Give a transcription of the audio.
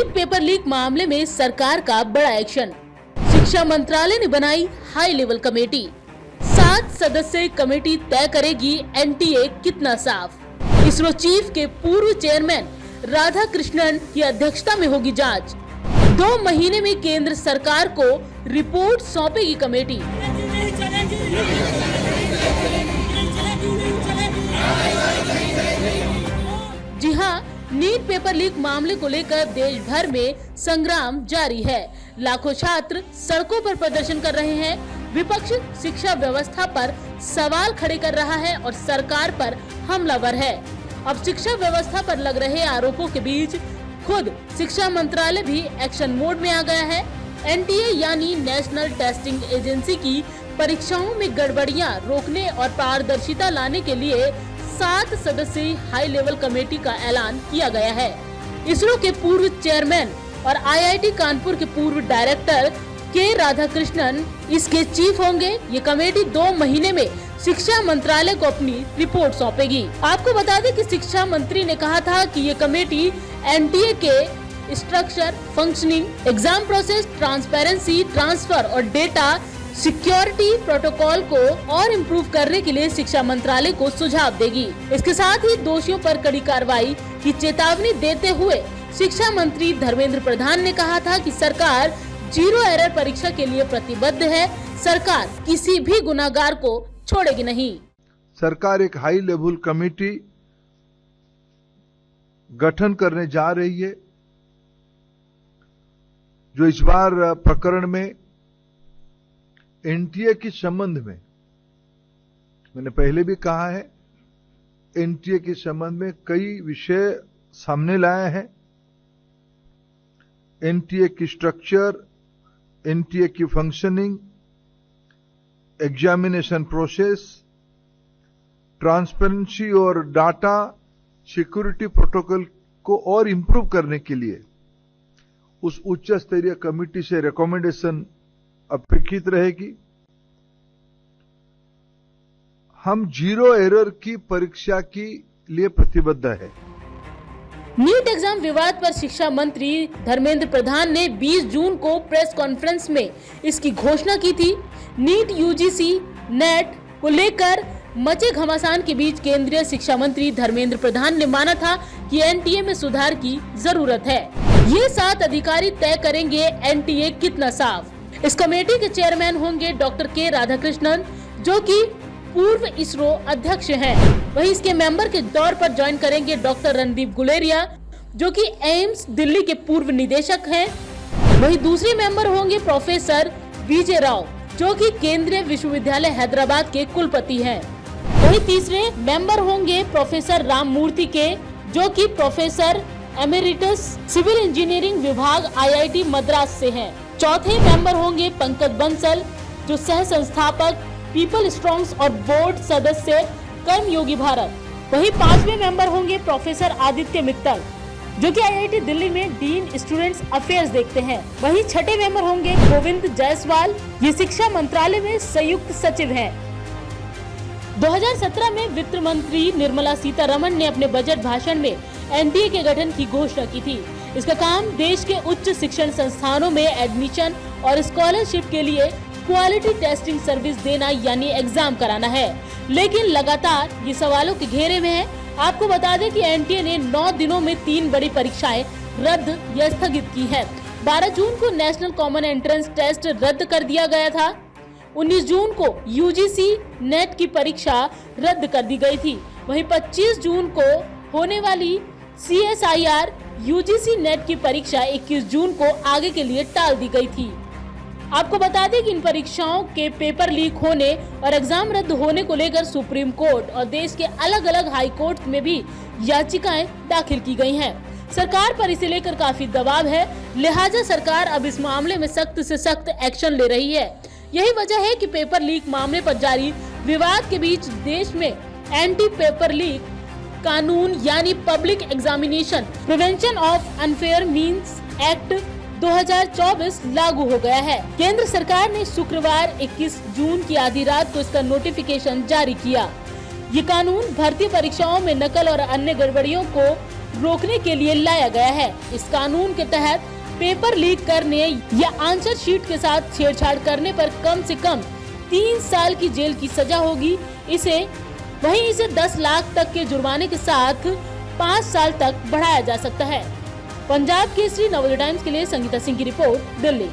NEET paper leak मामले में सरकार का बड़ा एक्शन। शिक्षा मंत्रालय ने बनाई हाई लेवल कमेटी। 7 सदस्यीय कमेटी तय करेगी एनटीए कितना साफ। इसरो चीफ के पूर्व चेयरमैन राधाकृष्णन की अध्यक्षता में होगी जांच। 2 महीने में केंद्र सरकार को रिपोर्ट सौंपेगी कमेटी। जी हां, नीट पेपर लीक मामले को लेकर देश भर में संग्राम जारी है। लाखों छात्र सड़कों पर प्रदर्शन कर रहे हैं। विपक्ष शिक्षा व्यवस्था पर सवाल खड़े कर रहा है और सरकार पर हमलावर है। अब शिक्षा व्यवस्था पर लग रहे आरोपों के बीच खुद शिक्षा मंत्रालय भी एक्शन मोड में आ गया है। एनटीए यानी नेशनल टेस्टिंग एजेंसी की परीक्षाओं में गड़बड़ियां रोकने और पारदर्शिता लाने के लिए 7 सदस्यीय हाई लेवल कमेटी का ऐलान किया गया है। इसरो के पूर्व चेयरमैन और आईआईटी कानपुर के पूर्व डायरेक्टर के राधाकृष्णन इसके चीफ होंगे। ये कमेटी 2 महीने में शिक्षा मंत्रालय को अपनी रिपोर्ट सौंपेगी। आपको बता दें कि शिक्षा मंत्री ने कहा था कि ये कमेटी एनटीए के structure, functioning, exam process, transparency, transfer और डेटा सिक्योरिटी प्रोटोकॉल को और इम्प्रूव करने के लिए शिक्षा मंत्रालय को सुझाव देगी। इसके साथ ही दोषियों पर कड़ी कार्रवाई की चेतावनी देते हुए शिक्षा मंत्री धर्मेंद्र प्रधान ने कहा था कि सरकार 0 एरर परीक्षा के लिए प्रतिबद्ध है। सरकार किसी भी गुनाहगार को छोड़ेगी नहीं। सरकार एक हाई लेवल कमेटी गठन करने जा रही है, जो इस बार प्रकरण में एनटीए के संबंध में, मैंने पहले भी कहा है, एनटीए के संबंध में कई विषय सामने लाए हैं। एनटीए की स्ट्रक्चर, एनटीए की फंक्शनिंग, एग्जामिनेशन प्रोसेस, ट्रांसपेरेंसी और डाटा सिक्योरिटी प्रोटोकॉल को और इंप्रूव करने के लिए उस उच्च स्तरीय कमेटी से रिकमेंडेशन अपेक्षित रहेगी। हम 0 एरर की परीक्षा के लिए प्रतिबद्ध है। नीट एग्जाम विवाद पर शिक्षा मंत्री धर्मेंद्र प्रधान ने 20 जून को प्रेस कॉन्फ्रेंस में इसकी घोषणा की थी। नीट, यूजीसी, नेट को लेकर मचे घमासान के बीच केंद्रीय शिक्षा मंत्री धर्मेंद्र प्रधान ने माना था कि एनटीए में सुधार की जरूरत है। ये 7 अधिकारी तय करेंगे एनटीए कितना साफ। इस कमेटी के चेयरमैन होंगे डॉक्टर के राधाकृष्णन, जो कि पूर्व इसरो अध्यक्ष हैं। वहीं इसके मेंबर के तौर पर ज्वाइन करेंगे डॉक्टर रणदीप गुलेरिया, जो कि एम्स दिल्ली के पूर्व निदेशक हैं। वहीं दूसरे मेंबर होंगे प्रोफेसर विजय राव, जो कि केंद्रीय विश्वविद्यालय हैदराबाद के कुलपति हैं। वहीं तीसरे मेंबर होंगे प्रोफेसर राममूर्ति के, जो कि प्रोफेसर एमेरिटस सिविल इंजीनियरिंग विभाग आईआईटी मद्रास से हैं। चौथे मेंबर होंगे पंकज बंसल, जो सह संस्थापक पीपल स्ट्रॉन्ग्स और बोर्ड सदस्य कर्मयोगी भारत। वहीं 5वें मेंबर होंगे प्रोफेसर आदित्य मित्तल, जो कि आईआईटी दिल्ली में डीन स्टूडेंट्स अफेयर्स देखते हैं। वहीं 6ठे मेंबर होंगे गोविंद जायसवाल, ये शिक्षा मंत्रालय में संयुक्त सचिव हैं। 2017 में वित्त मंत्री निर्मला सीतारमण ने अपने बजट भाषण में एनटीए के गठन की घोषणा की थी। इसका काम देश के उच्च शिक्षण संस्थानों में एडमिशन और स्कॉलरशिप के लिए क्वालिटी टेस्टिंग सर्विस देना यानी एग्जाम कराना है, लेकिन लगातार ये सवालों के घेरे में है। आपको बता दें कि एनटीए ने 9 दिनों में 3 बड़ी परीक्षाएं रद्द या स्थगित की है। 12 जून को नेशनल कॉमन एंट्रेंस टेस्ट रद्द कर दिया गया था। 19 जून को यूजीसी नेट की परीक्षा रद्द कर दी गई थी। वहीं 25 जून को होने वाली सीएसआईआर यूजीसी नेट की परीक्षा 21 जून को आगे के लिए टाल दी गई थी। आपको बता दें कि इन परीक्षाओं के पेपर लीक होने और एग्जाम रद्द होने को लेकर सुप्रीम कोर्ट और देश के अलग अलग हाई कोर्ट में भी याचिकाएं दाखिल की गई हैं। सरकार पर इसे लेकर काफी दबाव है, लिहाजा सरकार अब इस मामले में सख्त से सख्त एक्शन ले रही है। यही वजह है कि पेपर लीक मामले पर जारी विवाद के बीच देश में एंटी पेपर लीक कानून यानी public examination prevention of unfair means act 2024 लागू हो गया है। केंद्र सरकार ने शुक्रवार 21 जून की आधी रात को इसका नोटिफिकेशन जारी किया। ये कानून भर्ती परीक्षाओं में नकल और अन्य गड़बड़ियों को रोकने के लिए लाया गया है। इस कानून के तहत पेपर लीक करने या आंसर शीट के साथ छेड़छाड़ करने पर कम से कम 3 साल की जेल की सजा होगी। इसे 10 लाख तक के जुर्माने के साथ 5 साल तक बढ़ाया जा सकता है। पंजाब केसरी नवोदय टाइम्स के लिए संगीता सिंह की रिपोर्ट, दिल्ली।